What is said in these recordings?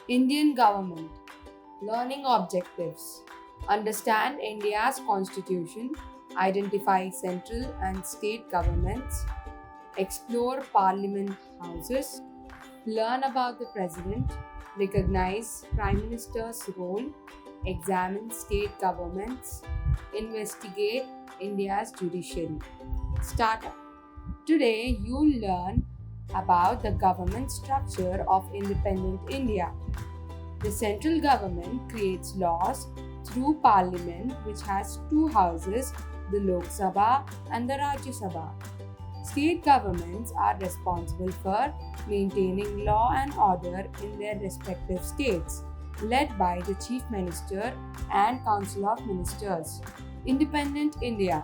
Indian government. Learning objectives. Understand India's constitution. Identify central and state governments. Explore parliament houses. Learn about the president. Recognize prime minister's role. Examine state governments. Investigate India's judiciary. Startup. Today you'll learn about the government structure of independent India. The central government creates laws through parliament, which has two houses, the Lok Sabha and the Rajya Sabha. State governments are responsible for maintaining law and order in their respective states, led by the Chief Minister and Council of Ministers. Independent India.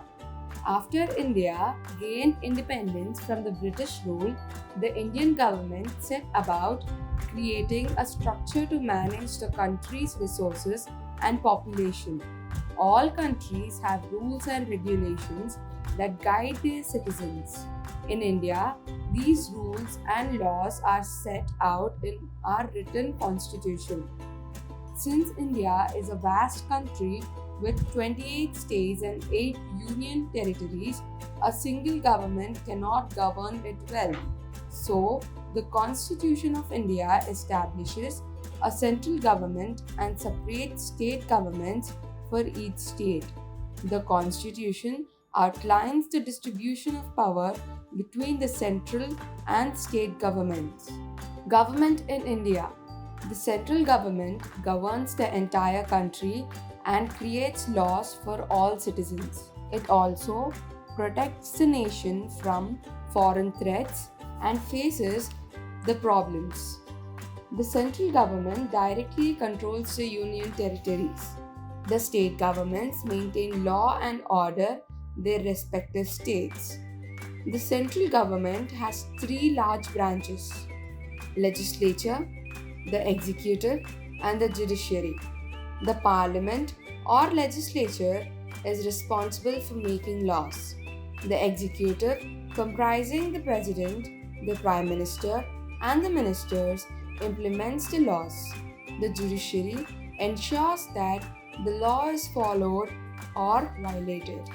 After India gained independence from the British rule, the Indian government set about creating a structure to manage the country's resources and population. All countries have rules and regulations that guide their citizens. In India, these rules and laws are set out in our written constitution. Since India is a vast country with 28 states and 8 union territories, a single government cannot govern it well. So, the Constitution of India establishes a central government and separate state governments for each state. The Constitution outlines the distribution of power between the central and state governments. Government in India. The central government governs the entire country and creates laws for all citizens. It also protects the nation from foreign threats and faces the problems. The central government directly controls the union territories. The state governments maintain law and order their respective states. The central government has three large branches: legislature, the executive, and the judiciary. The parliament or legislature is responsible for making laws. The executive, comprising the president, the prime minister, and the ministers, implements the laws. The judiciary ensures that the law is followed or violated.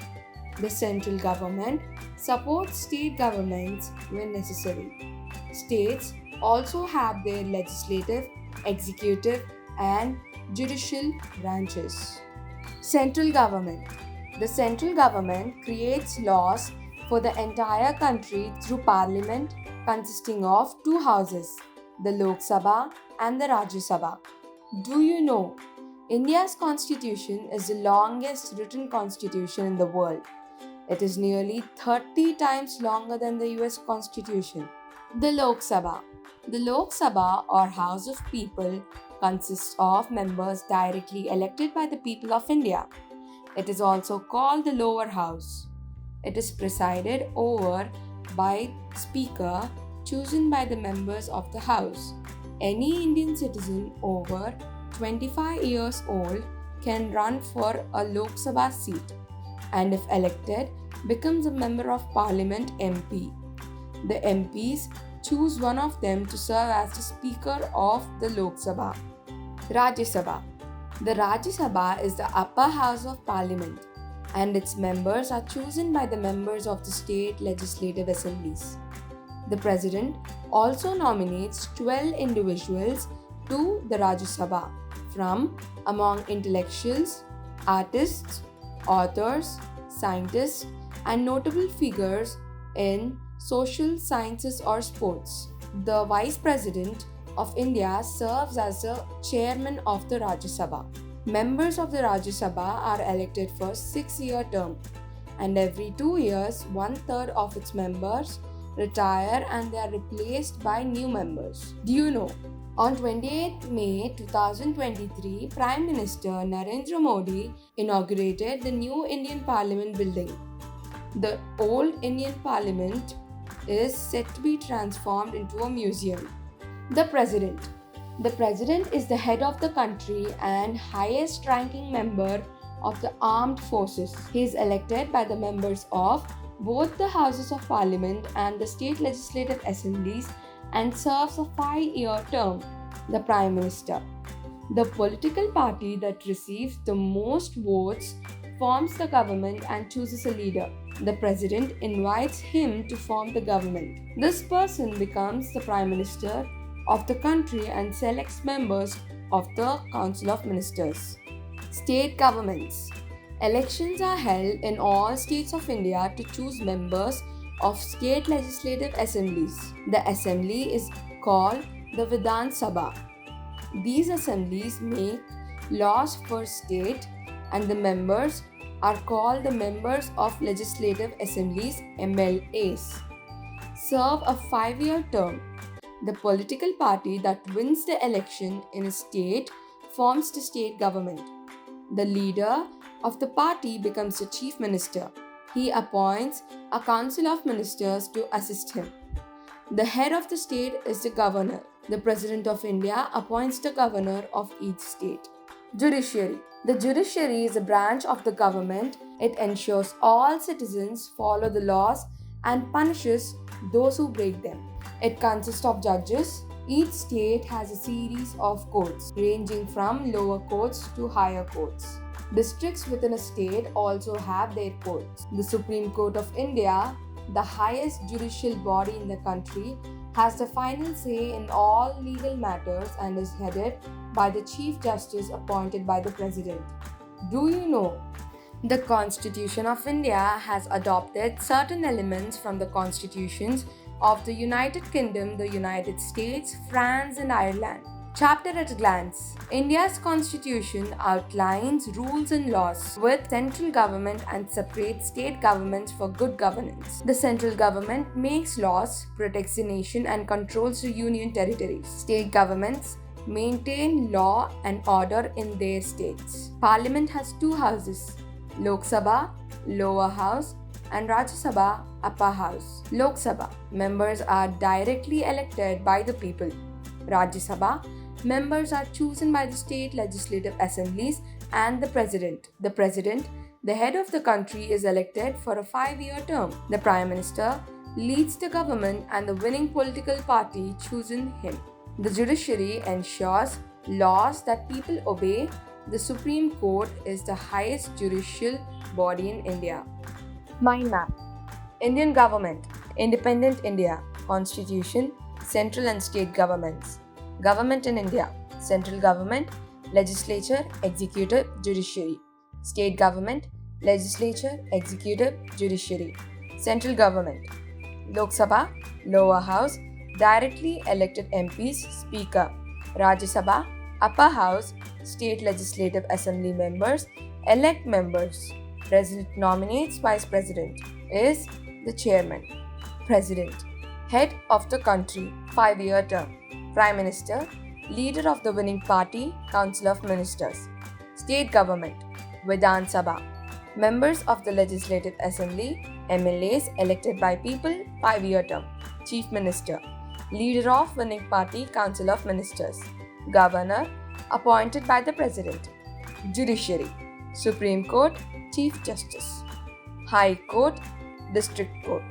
The central government supports state governments when necessary. States also have their legislative, executive, and judicial branches. Central government. The central government creates laws for the entire country through parliament consisting of two houses, the Lok Sabha and the Rajya Sabha. Do you know? India's constitution is the longest written constitution in the world. It is nearly 30 times longer than the US Constitution. The Lok Sabha. The Lok Sabha, or House of People, consists of members directly elected by the people of India. It is also called the lower house. It is presided over by Speaker chosen by the members of the House. Any Indian citizen over 25 years old can run for a Lok Sabha seat and, if elected, becomes a member of Parliament MP. The MPs choose one of them to serve as the Speaker of the Lok Sabha. Rajya Sabha. The Rajya Sabha is the upper house of Parliament, and its members are chosen by the members of the state legislative assemblies. The President also nominates 12 individuals to the Rajya Sabha from among intellectuals, artists, authors, scientists, and notable figures in social sciences or sports. The Vice President of India serves as the chairman of the Rajya Sabha. Members of the Rajya Sabha are elected for 6-year term, and every 2 years, one-third of its members retire and they are replaced by new members. Do you know? On 28 May 2023, Prime Minister Narendra Modi inaugurated the new Indian Parliament building. The old Indian Parliament is set to be transformed into a museum. The President. The President is the head of the country and highest ranking member of the armed forces. He is elected by the members of both the Houses of Parliament and the state legislative assemblies and serves a 5-year term. the Prime Minister. The political party that receives the most votes forms the government and chooses a leader. The president invites him to form the government. This person becomes the prime minister of the country and selects members of the Council of Ministers. State governments. Elections are held in all states of India to choose members of state legislative assemblies. The assembly is called the Vidhan Sabha. These assemblies make laws for state and the members are called the members of legislative assemblies MLAs. Serve a 5-year term. The political party that wins the election in a state forms the state government. The leader of the party becomes the chief minister. He appoints a council of ministers to assist him. The head of the state is the governor. The President of India appoints the governor of each state. Judiciary. The judiciary is a branch of the government. It ensures all citizens follow the laws and punishes those who break them. It consists of judges. Each state has a series of courts, ranging from lower courts to higher courts. Districts within a state also have their courts. The Supreme Court of India, the highest judicial body in the country, has the final say in all legal matters and is headed by the Chief Justice appointed by the President. Do you know? The Constitution of India has adopted certain elements from the constitutions of the United Kingdom, the United States, France, and Ireland. Chapter at a glance. India's constitution outlines rules and laws with central government and separates state governments for good governance. The central government makes laws, protects the nation, and controls the union territories. State governments maintain law and order in their states. Parliament has two houses: Lok Sabha, lower house, and Rajya Sabha, upper house. Lok Sabha members are directly elected by the people. Rajya Sabha members are chosen by the state legislative assemblies and the president. The president, the head of the country, is elected for a 5-year term. The prime minister leads the government and the winning political party chooses him. The judiciary ensures laws that people obey. The Supreme Court is the highest judicial body in India. Mind map. Indian government. Independent India. Constitution. Central and state governments. Government in India. Central government, legislature, executive, judiciary. State government, legislature, executive, judiciary. Central government. Lok Sabha, lower house, directly elected MPs, speaker. Rajya Sabha, upper house, state legislative assembly members, elect members. President nominates vice president, is the chairman. President, head of the country, 5-year term. Prime Minister, leader of the winning party, Council of Ministers. State government, Vidhan Sabha, members of the Legislative Assembly, MLAs elected by people, 5-year term. Chief Minister, leader of winning party, Council of Ministers. Governor, appointed by the President. Judiciary, Supreme Court, Chief Justice. High Court, District Court.